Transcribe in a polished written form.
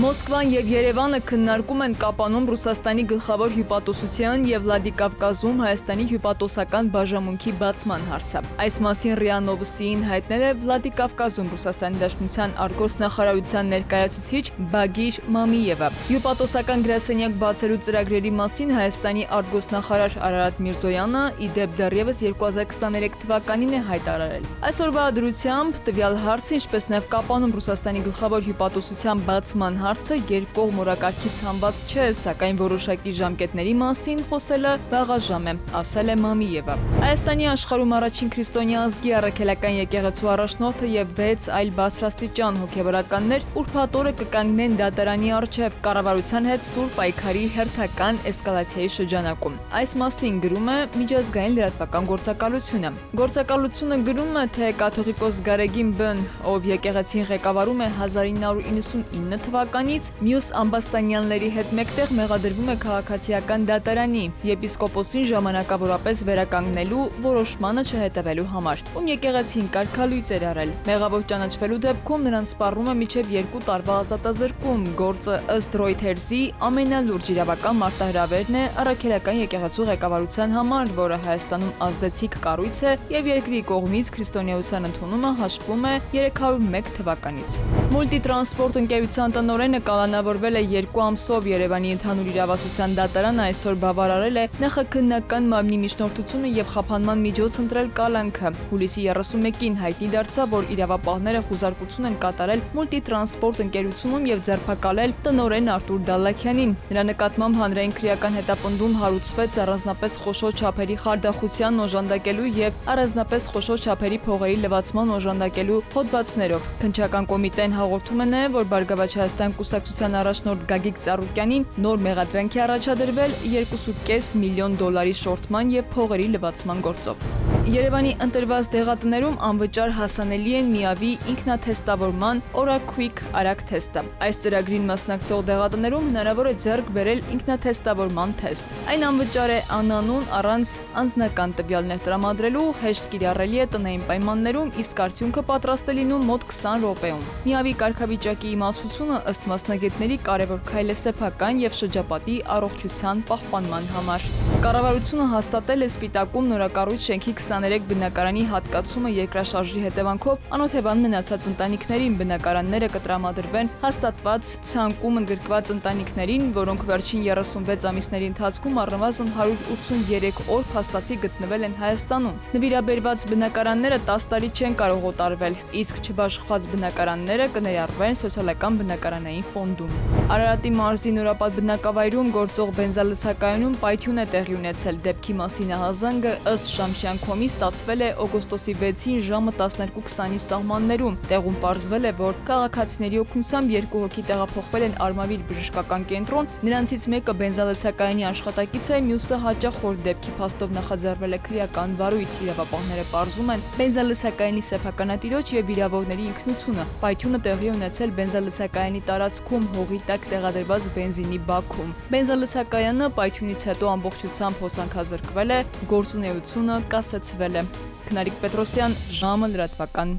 Մոսկվան եւ Երևանը քննարկում են Կապանում Ռուսաստանի գլխավոր հյուպատոսության եւ Վլադիկավկազում Հայաստանի հյուպատոսական բաժանմունքի բացման հարցը։ Այս մասին ՌԻԱ Նովոստիին հայտնել է Վլադիկավկազում Ռուսաստանի Դաշնության արտգործնախարարության ներկայացուցիչ Բագիր Մամիևը։ Հյուպատոսական գրասենյակ բացելու ծրագրերի մասին Հայաստանի արտգործնախարար Արարատ Միրզոյանը ի դեպ դեռևս 2023 թվականին է հայտարարել։ Այսօրվա դրությամբ տվյալ հարցը, ինչպես նաեւ Կապանում Ռուսաստանի գլխավոր հյուպատոսության բացման հարցը երկկողմ օրակարգից հանված չէ, սակայն որոշակի ժամկետների մասին խոսելը վաղաժամ է, ասել է Մամիևը։ Հայաստանի աշխարհում առաջին քրիստոնյա ազգի առաքելական եկեղեցու առաջնորդը եւ 6 այլ բարձրաստիճան հոգեվորականներ ուրբաթ օրը կկանգնեն դատարանի առջև կառավարության հետ սուր պայքարի հերթական էսկալացիայի շրջանակում։ Այս մասին գրում է միջազգային լրատվական գործակալությունը։ Գործակալությունը գրում է, թե կաթողիկոս Գարեգին Բն, ով եկեղեցին ղեկավարում է 1999 թվականից, մյուս ամբաստանյանների հետ մեկտեղ մեղադրվում է քաղաքացիական դատարանի եպիսկոպոսին ժամանակավորապես վերականգնելու որոշմանը չհետևելու համար, ում եկեղեցին կարգալույծ էր արել։ Մեղավոր ճանաչվելու դեպքում նրան սպառնում է մինչև 2 տարվա ազատազրկում։ Գործը ըստ Reuters-ի ամենալուրջ իրավական մարտահրավերն է առաքելական եկեղեցու ղեկավարության համար, որը Հայաստանում ազդեցիկ կառույց է եւ երկրի կողմից քրիստոնեության ընդունումը հաշվում է 301 թվականից։ Մուլտիտրանսպորտ ընկերության տնօրենը կալանավորվել է 2 ամսով։ Երևանի ընդհանուր իրավասության դատարանը այսօր բավարարել է ՆԽԿ-նական մարմնի միջնորդությունը եւ խափանման միջոց ընտրել կալանքը։ Հուլիսի 31-ին հայտնի դարձավ, որ իրավապահները խուզարկություն են կատարել մուլտիտրանսպորտ ընկերությունում եւ ձերբակալել տնօրեն Արտուր Դալլաքյանին։ Նրա նկատմամբ հանրային քրեական հետապնդում հարուցվեց առանձնապես խոշոր չափերի խարդախության օժանդակելու եւ առանձնապես խոշոր չափերի փողերի լվացման օժանդակելու հոդվածներով։ Քննչական կոմիտեն հաղորդում է նաեւ, որ Բարգավաճ Հայաստան կուսակցության առաջնորդ Գագիկ Ծառուկյանին նոր մեղադրանքի առաջադրվել 2.5 միլիոն դոլարի շորթման եւ փողերի լվացման գործով։ Երևանի ընտրված դեղատներում անվճար հասանելի են ՄԻԱՎ-ի ինքնաթեստավորման OraQuick արագ թեստը։ Այս ծրագրին մասնակցող դեղատներում հնարավոր է ձեռք բերել ինքնաթեստավորման թեստ։ Այն անվճար է անանուն առանց անձնական տվյալներ տրամադրելու, հեշտ կիրառելի է տնային պայմաններում, իսկ արդյունքը պատրաստ է լինում մոտ 20 րոպեում։ ՄԻԱՎ-ի կարգավիճակի իմացությունը ըստ մասնագետների կարևոր քայլ է սեփական եւ շրջապատի առողջության պահպանման համար։ Կառավարությունը հաստատել է Սպիտակում նորակառույց շենքի 23 բնակարանի հատկացումը երկրաշարժի հետևանքով անօթևան մնացած ընտանիքներին։ Բնակարանները կտրամադրվեն հաստատված ցանկում ընդգրկված ընտանիքներին, որոնք վերջին 36 ամիսների ընթացքում առնվազն 183 օր փաստացի գտնվել են Հայաստանում։ Նվիրաբերված բնակարանները 10 տարի չեն կարող օտարվել, իսկ չբաշխված բնակարանները կներառվեն սոցիալական բնակարանային ֆոնդում։ Արարատի մարզի Նորապատ բնակավայրում գործող բենզալսակայանում պայթյուն է տեղի ունեցել։ Դեպքի մասին ահազանգը ըստ Շամշյան.com-ի ստացվել է օգոստոսի 6-ին ժամը 12:20-ի սահմաններում։ Տեղում պարզվել է, որ քաղաքացիների օգնությամբ 2 հոգի տեղափոխվել են Արմավիր բժշկական կենտրոն։ Նրանցից մեկը բենզալսակայանի աշխատակից է, մյուսը հաճախորդ դեպքի փաստով նախաձեռնել է քրեական վարույթ։ Իրավապահները պարզում են բենզալսակայանի սեփականատիրոջ եւ վիրավորների ինքնությունը։ Պայթյունը տեղի ունեցել բենզալսակայանի տարածքում հողի տակ տեղադրված բենզինի բաքում։ Բենզալսակայանը պայթյունից հետո ամբողջությամբ հոսանքազրկվել է, գործունեությունը կասեցվել է։ Քնարիկ Պետրոսյան, ժամը լրատվական։